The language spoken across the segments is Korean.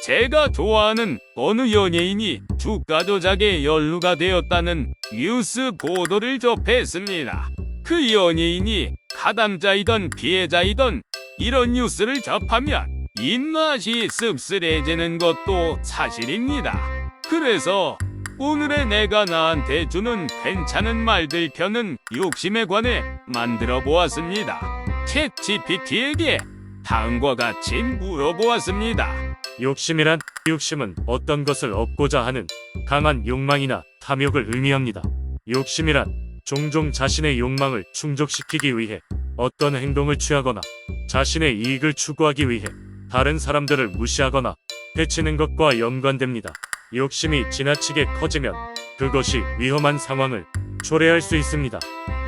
제가 좋아하는 어느 연예인이 주가 조작에 연루가 되었다는 뉴스 보도를 접했습니다. 그 연예인이 가담자이던 피해자이던 이런 뉴스를 접하면 입맛이 씁쓸해지는 것도 사실입니다. 그래서 오늘의 내가 나한테 주는 괜찮은 말들 편은 욕심에 관해 만들어 보았습니다. 챗GPT에게 다음과 같이 물어보았습니다. 욕심은 어떤 것을 얻고자 하는 강한 욕망이나 탐욕을 의미합니다. 욕심이란 종종 자신의 욕망을 충족시키기 위해 어떤 행동을 취하거나 자신의 이익을 추구하기 위해 다른 사람들을 무시하거나 해치는 것과 연관됩니다. 욕심이 지나치게 커지면 그것이 위험한 상황을 초래할 수 있습니다.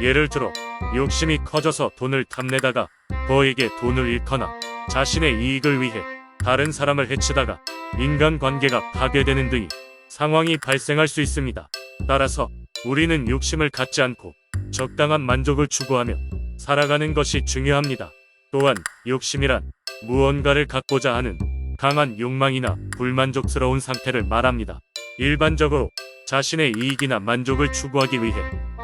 예를 들어 욕심이 커져서 돈을 탐내다가 거액의 돈을 잃거나 자신의 이익을 위해 다른 사람을 해치다가 인간관계가 파괴되는 등의 상황이 발생할 수 있습니다. 따라서 우리는 욕심을 갖지 않고 적당한 만족을 추구하며 살아가는 것이 중요합니다. 또한 욕심이란 무언가를 갖고자 하는 강한 욕망이나 불만족스러운 상태를 말합니다. 일반적으로 자신의 이익이나 만족을 추구하기 위해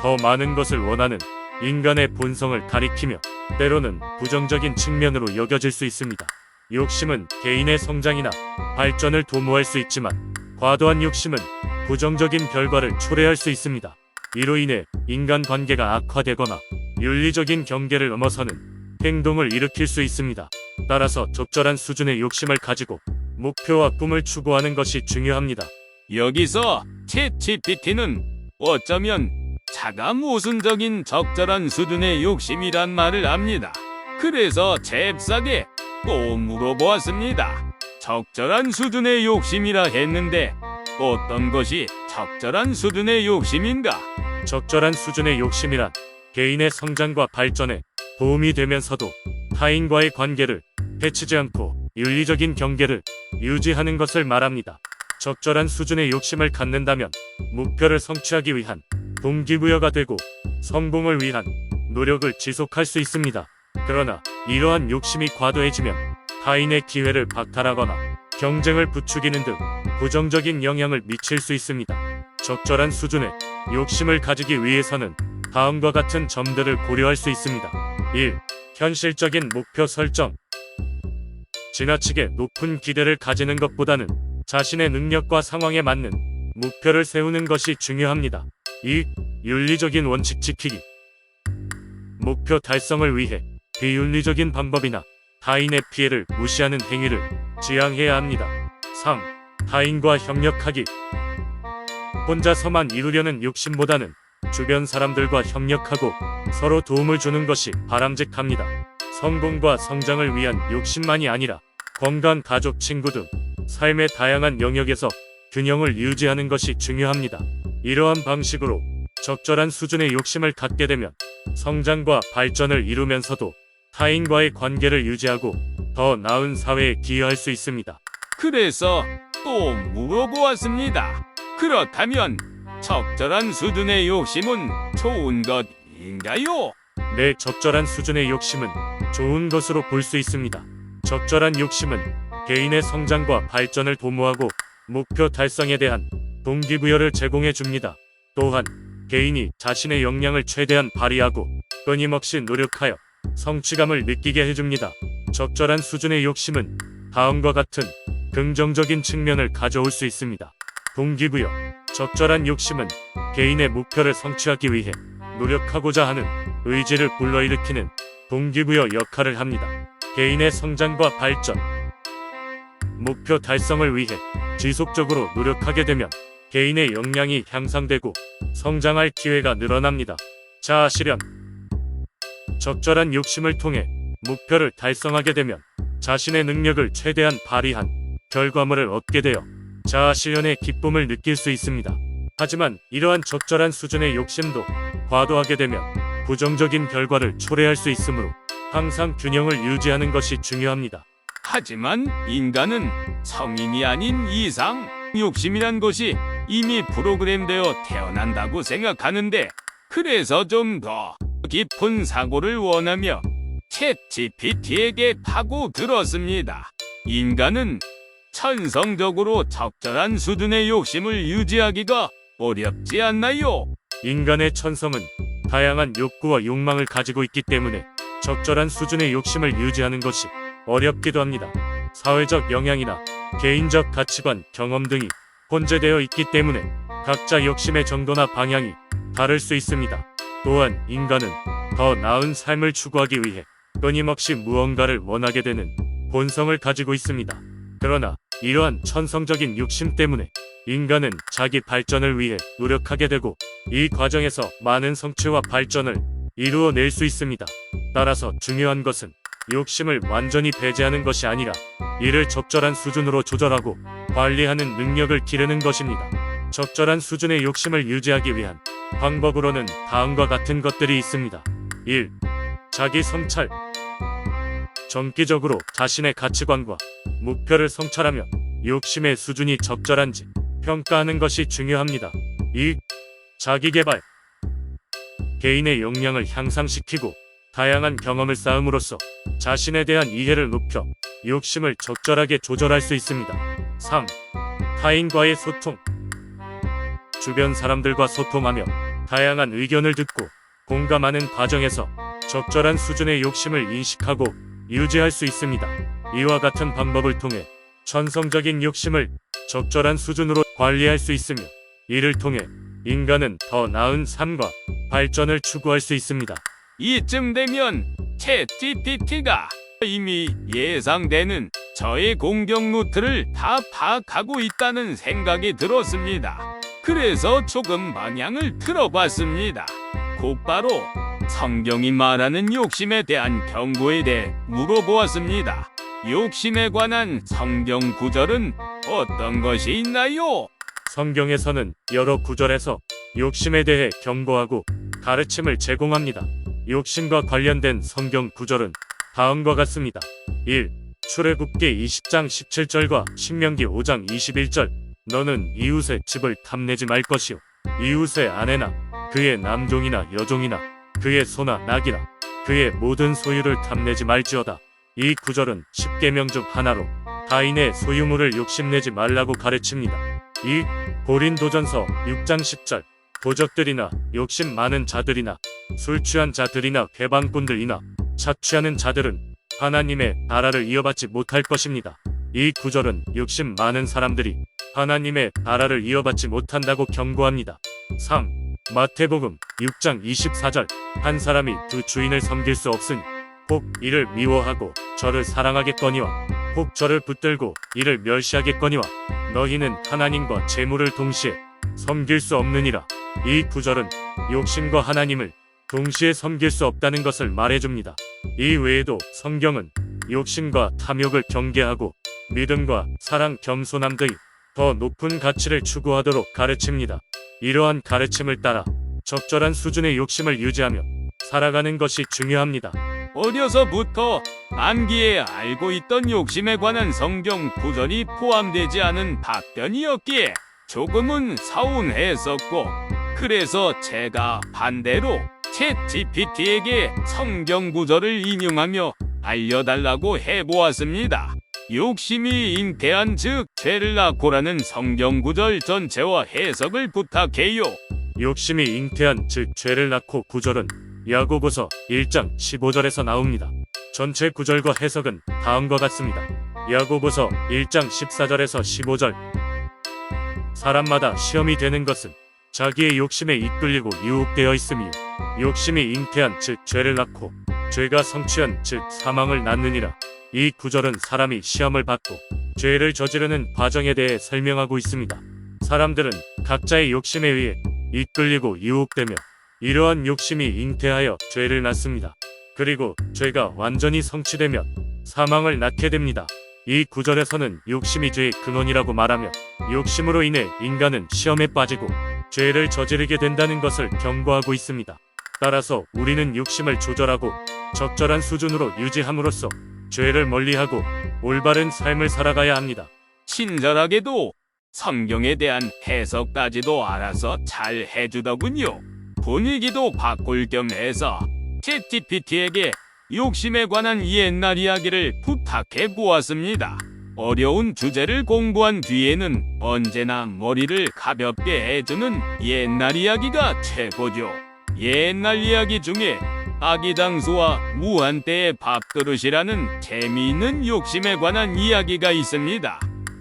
더 많은 것을 원하는 인간의 본성을 가리키며 때로는 부정적인 측면으로 여겨질 수 있습니다. 욕심은 개인의 성장이나 발전을 도모할 수 있지만 과도한 욕심은 부정적인 결과를 초래할 수 있습니다. 이로 인해 인간관계가 악화되거나 윤리적인 경계를 넘어서는 행동을 일으킬 수 있습니다. 따라서 적절한 수준의 욕심을 가지고 목표와 꿈을 추구하는 것이 중요합니다. 여기서 챗GPT는 어쩌면 자가 모순적인 적절한 수준의 욕심이란 말을 합니다. 그래서 잽싸게 또 물어보았습니다. 적절한 수준의 욕심이라 했는데 어떤 것이 적절한 수준의 욕심인가? 적절한 수준의 욕심이란 개인의 성장과 발전에 도움이 되면서도 타인과의 관계를 해치지 않고 윤리적인 경계를 유지하는 것을 말합니다. 적절한 수준의 욕심을 갖는다면 목표를 성취하기 위한 동기부여가 되고 성공을 위한 노력을 지속할 수 있습니다. 그러나 이러한 욕심이 과도해지면 타인의 기회를 박탈하거나 경쟁을 부추기는 등 부정적인 영향을 미칠 수 있습니다. 적절한 수준의 욕심을 가지기 위해서는 다음과 같은 점들을 고려할 수 있습니다. 1. 현실적인 목표 설정. 지나치게 높은 기대를 가지는 것보다는 자신의 능력과 상황에 맞는 목표를 세우는 것이 중요합니다. 2. 윤리적인 원칙 지키기. 목표 달성을 위해 비윤리적인 방법이나 타인의 피해를 무시하는 행위를 지양해야 합니다. 3. 타인과 협력하기. 혼자서만 이루려는 욕심보다는 주변 사람들과 협력하고 서로 도움을 주는 것이 바람직합니다. 성공과 성장을 위한 욕심만이 아니라 건강, 가족, 친구 등 삶의 다양한 영역에서 균형을 유지하는 것이 중요합니다. 이러한 방식으로 적절한 수준의 욕심을 갖게 되면 성장과 발전을 이루면서도 타인과의 관계를 유지하고 더 나은 사회에 기여할 수 있습니다. 그래서 또 물어보았습니다. 그렇다면 적절한 수준의 욕심은 좋은 것인가요? 네, 적절한 수준의 욕심은 좋은 것으로 볼 수 있습니다. 적절한 욕심은 개인의 성장과 발전을 도모하고 목표 달성에 대한 동기부여를 제공해 줍니다. 또한 개인이 자신의 역량을 최대한 발휘하고 끊임없이 노력하여 성취감을 느끼게 해줍니다. 적절한 수준의 욕심은 다음과 같은 긍정적인 측면을 가져올 수 있습니다. 동기부여. 적절한 욕심은 개인의 목표를 성취하기 위해 노력하고자 하는 의지를 불러일으키는 동기부여 역할을 합니다. 개인의 성장과 발전, 목표 달성을 위해 지속적으로 노력하게 되면 개인의 역량이 향상되고 성장할 기회가 늘어납니다. 자아 실현. 적절한 욕심을 통해 목표를 달성하게 되면 자신의 능력을 최대한 발휘한 결과물을 얻게 되어 자아 실현의 기쁨을 느낄 수 있습니다. 하지만 이러한 적절한 수준의 욕심도 과도하게 되면 부정적인 결과를 초래할 수 있으므로 항상 균형을 유지하는 것이 중요합니다. 하지만 인간은 성인이 아닌 이상 욕심이란 것이 이미 프로그램되어 태어난다고 생각하는데, 그래서 좀 더 깊은 사고를 원하며 챗GPT에게 파고들었습니다. 인간은 천성적으로 적절한 수준의 욕심을 유지하기가 어렵지 않나요? 인간의 천성은 다양한 욕구와 욕망을 가지고 있기 때문에 적절한 수준의 욕심을 유지하는 것이 어렵기도 합니다. 사회적 영향이나 개인적 가치관, 경험 등이 혼재되어 있기 때문에 각자 욕심의 정도나 방향이 다를 수 있습니다. 또한 인간은 더 나은 삶을 추구하기 위해 끊임없이 무언가를 원하게 되는 본성을 가지고 있습니다. 그러나 이러한 천성적인 욕심 때문에 인간은 자기 발전을 위해 노력하게 되고 이 과정에서 많은 성취와 발전을 이루어낼 수 있습니다. 따라서 중요한 것은 욕심을 완전히 배제하는 것이 아니라 이를 적절한 수준으로 조절하고 관리하는 능력을 기르는 것입니다. 적절한 수준의 욕심을 유지하기 위한 방법으로는 다음과 같은 것들이 있습니다. 1. 자기 성찰. 정기적으로 자신의 가치관과 목표를 성찰하며 욕심의 수준이 적절한지 평가하는 것이 중요합니다. 2. 자기개발. 개인의 역량을 향상시키고 다양한 경험을 쌓음으로써 자신에 대한 이해를 높여 욕심을 적절하게 조절할 수 있습니다. 3. 타인과의 소통. 주변 사람들과 소통하며 다양한 의견을 듣고 공감하는 과정에서 적절한 수준의 욕심을 인식하고 유지할 수 있습니다. 이와 같은 방법을 통해 천성적인 욕심을 적절한 수준으로 관리할 수 있으며 이를 통해 인간은 더 나은 삶과 발전을 추구할 수 있습니다. 이쯤 되면 챗GPT가 이미 예상되는 저의 공격 루트를 다 파악하고 있다는 생각이 들었습니다. 그래서 조금 방향을 틀어봤습니다. 곧바로 성경이 말하는 욕심에 대한 경고에 대해 물어보았습니다. 욕심에 관한 성경 구절은 어떤 것이 있나요? 성경에서는 여러 구절에서 욕심에 대해 경고하고 가르침을 제공합니다. 욕심과 관련된 성경 구절은 다음과 같습니다. 1. 출애굽기 20장 17절과 신명기 5장 21절. 너는 이웃의 집을 탐내지 말 것이요 이웃의 아내나 그의 남종이나 여종이나 그의 소나 낙이나 그의 모든 소유를 탐내지 말지어다. 이 구절은 십계명 중 하나로 타인의 소유물을 욕심내지 말라고 가르칩니다. 2. 고린도전서 6장 10절. 도적들이나 욕심 많은 자들이나 술 취한 자들이나 괴방꾼들이나 착취하는 자들은 하나님의 나라를 이어받지 못할 것입니다. 이 구절은 욕심 많은 사람들이 하나님의 나라를 이어받지 못한다고 경고합니다. 3. 마태복음 6장 24절. 한 사람이 두 주인을 섬길 수 없으니 혹 이를 미워하고 저를 사랑하겠거니와 혹 저를 붙들고 이를 멸시하겠거니와 너희는 하나님과 재물을 동시에 섬길 수 없느니라. 이 구절은 욕심과 하나님을 동시에 섬길 수 없다는 것을 말해줍니다. 이 외에도 성경은 욕심과 탐욕을 경계하고 믿음과 사랑, 겸손함 등 더 높은 가치를 추구하도록 가르칩니다. 이러한 가르침을 따라 적절한 수준의 욕심을 유지하며 살아가는 것이 중요합니다. 어려서부터 암기에 알고 있던 욕심에 관한 성경 구절이 포함되지 않은 답변이었기에 조금은 서운했었고, 그래서 제가 반대로 챗GPT에게 성경 구절을 인용하며 알려달라고 해보았습니다. 욕심이 잉태한 즉 죄를 낳고라는 성경 구절 전체와 해석을 부탁해요. 욕심이 잉태한 즉 죄를 낳고 구절은 야고보서 1장 15절에서 나옵니다. 전체 구절과 해석은 다음과 같습니다. 야고보서 1장 14절에서 15절. 사람마다 시험이 되는 것은 자기의 욕심에 이끌리고 유혹되어 있으며 욕심이 잉태한 즉 죄를 낳고 죄가 성취한 즉 사망을 낳느니라. 이 구절은 사람이 시험을 받고 죄를 저지르는 과정에 대해 설명하고 있습니다. 사람들은 각자의 욕심에 의해 이끌리고 유혹되며 이러한 욕심이 잉태하여 죄를 낳습니다. 그리고 죄가 완전히 성취되면 사망을 낳게 됩니다. 이 구절에서는 욕심이 죄의 근원이라고 말하며 욕심으로 인해 인간은 시험에 빠지고 죄를 저지르게 된다는 것을 경고하고 있습니다. 따라서 우리는 욕심을 조절하고 적절한 수준으로 유지함으로써 죄를 멀리하고 올바른 삶을 살아가야 합니다. 친절하게도 성경에 대한 해석까지도 알아서 잘 해주더군요. 분위기도 바꿀 겸 해서 챗GPT에게 욕심에 관한 옛날 이야기를 부탁해 보았습니다. 어려운 주제를 공부한 뒤에는 언제나 머리를 가볍게 해주는 옛날 이야기가 최고죠. 옛날 이야기 중에 아기장수와 무한대의 밥그릇이라는 재미있는 욕심에 관한 이야기가 있습니다.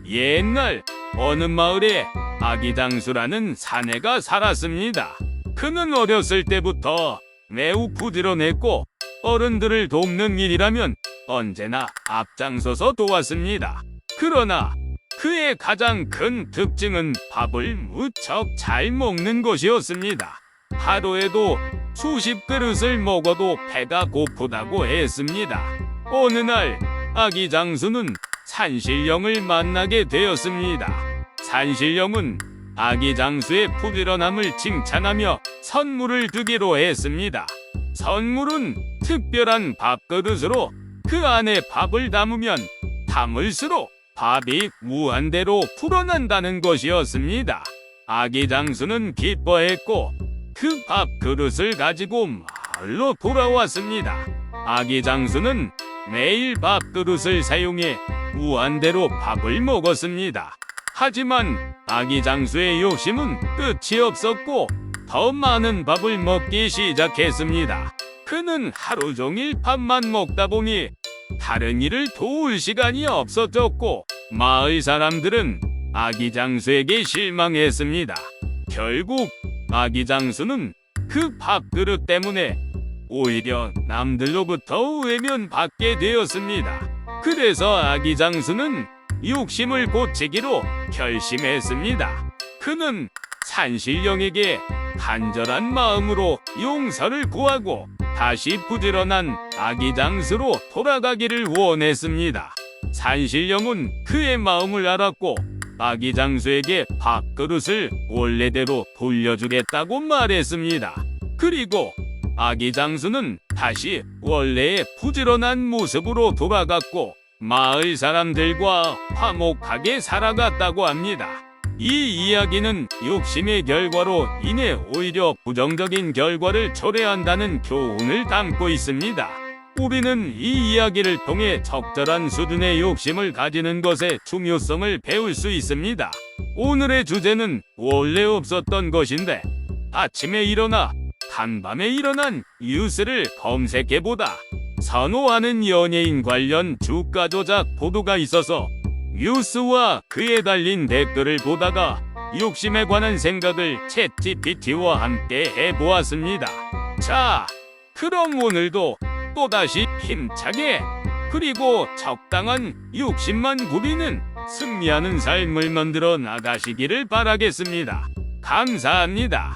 옛날 어느 마을에 아기장수라는 사내가 살았습니다. 그는 어렸을 때부터 매우 부지런했고 어른들을 돕는 일이라면 언제나 앞장서서 도왔습니다. 그러나 그의 가장 큰 특징은 밥을 무척 잘 먹는 것이었습니다. 하루에도 수십 그릇을 먹어도 배가 고프다고 했습니다. 어느 날 아기장수는 산신령을 만나게 되었습니다. 산신령은 아기장수의 부지런함을 칭찬하며 선물을 주기로 했습니다. 선물은 특별한 밥그릇으로 그 안에 밥을 담으면 담을수록 밥이 무한대로 불어난다는 것이었습니다. 아기장수는 기뻐했고 그 밥그릇을 가지고 마을로 돌아왔습니다. 아기장수는 매일 밥그릇을 사용해 무한대로 밥을 먹었습니다. 하지만 아기장수의 욕심은 끝이 없었고 더 많은 밥을 먹기 시작했습니다. 그는 하루 종일 밥만 먹다 보니 다른 일을 도울 시간이 없어졌고 마을 사람들은 아기장수에게 실망했습니다. 결국 아기장수는 그 밥그릇 때문에 오히려 남들로부터 외면받게 되었습니다. 그래서 아기장수는 욕심을 고치기로 결심했습니다. 그는 산신령에게 간절한 마음으로 용서를 구하고 다시 부지런한 아기장수로 돌아가기를 원했습니다. 산신령은 그의 마음을 알았고 아기장수에게 밥그릇을 원래대로 돌려주겠다고 말했습니다. 그리고 아기장수는 다시 원래의 부지런한 모습으로 돌아갔고 마을 사람들과 화목하게 살아갔다고 합니다. 이 이야기는 욕심의 결과로 인해 오히려 부정적인 결과를 초래한다는 교훈을 담고 있습니다. 우리는 이 이야기를 통해 적절한 수준의 욕심을 가지는 것의 중요성을 배울 수 있습니다. 오늘의 주제는 원래 없었던 것인데 아침에 일어나 간밤에 일어난 뉴스를 검색해보다 선호하는 연예인 관련 주가 조작 보도가 있어서 뉴스와 그에 달린 댓글을 보다가 욕심에 관한 생각을 챗GPT와 함께 해보았습니다. 자, 그럼 오늘도 또다시 힘차게 그리고 적당한 욕심만 부리는 승리하는 삶을 만들어 나가시기를 바라겠습니다. 감사합니다.